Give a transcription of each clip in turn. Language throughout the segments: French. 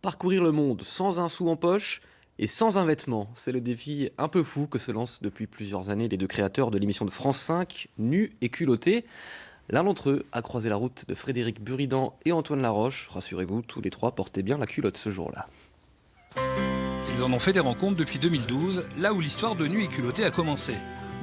Parcourir le monde sans un sou en poche et sans un vêtement, c'est le défi un peu fou que se lancent depuis plusieurs années les deux créateurs de l'émission de France 5, Nus et culottés. L'un d'entre eux a croisé la route de Frédéric Buridan et Antoine Laroche. Rassurez-vous, tous les trois portaient bien la culotte ce jour-là. Ils en ont fait des rencontres depuis 2012, là où l'histoire de Nus et culottés a commencé.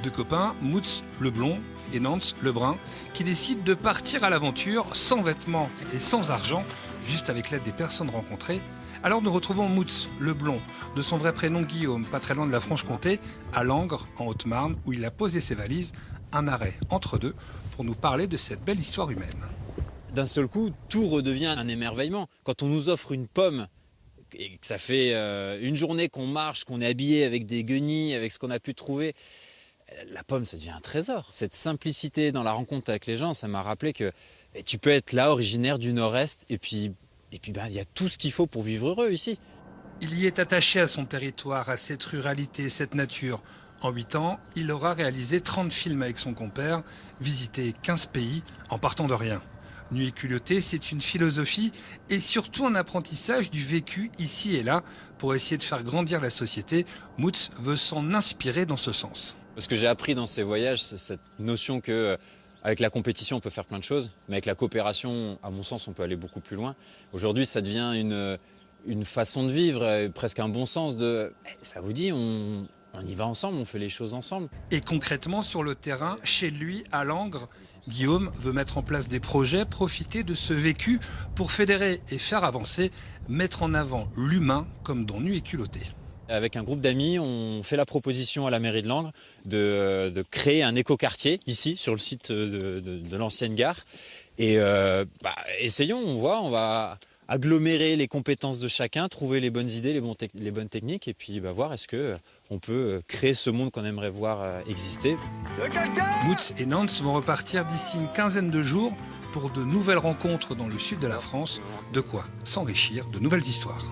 Deux copains, Moutz le blond et Nance le brun, qui décident de partir à l'aventure sans vêtements et sans argent, juste avec l'aide des personnes rencontrées. Alors nous retrouvons Moutz le blond, de son vrai prénom Guillaume, pas très loin de la Franche-Comté, à Langres, en Haute-Marne, où il a posé ses valises, un arrêt entre deux, pour nous parler de cette belle histoire humaine. D'un seul coup, tout redevient un émerveillement. Quand on nous offre une pomme, et que ça fait une journée qu'on marche, qu'on est habillé avec des guenilles, avec ce qu'on a pu trouver, la pomme, ça devient un trésor. Cette simplicité dans la rencontre avec les gens, ça m'a rappelé que tu peux être là, originaire du Nord-Est, et puis y a tout ce qu'il faut pour vivre heureux ici. Il y est attaché à son territoire, à cette ruralité, cette nature. En 8 ans, il aura réalisé 30 films avec son compère, visité 15 pays en partant de rien. Nus et culottés, c'est une philosophie et surtout un apprentissage du vécu ici et là pour essayer de faire grandir la société. Moutz veut s'en inspirer dans ce sens. Ce que j'ai appris dans ces voyages, c'est cette notion que avec la compétition, on peut faire plein de choses, mais avec la coopération, à mon sens, on peut aller beaucoup plus loin. Aujourd'hui, ça devient une façon de vivre, presque un bon sens de « ça vous dit, on y va ensemble, on fait les choses ensemble ». Et concrètement, sur le terrain, chez lui, à Langres, Guillaume veut mettre en place des projets, profiter de ce vécu pour fédérer et faire avancer, mettre en avant l'humain comme dans Nus et culottés. Avec un groupe d'amis, on fait la proposition à la mairie de Langres de créer un écoquartier ici, sur le site de l'ancienne gare. Et essayons, on va agglomérer les compétences de chacun, trouver les bonnes idées, les bonnes techniques, et puis voir est-ce qu'on peut créer ce monde qu'on aimerait voir exister. Moutz et Nance vont repartir d'ici une quinzaine de jours pour de nouvelles rencontres dans le sud de la France, de quoi s'enrichir de nouvelles histoires.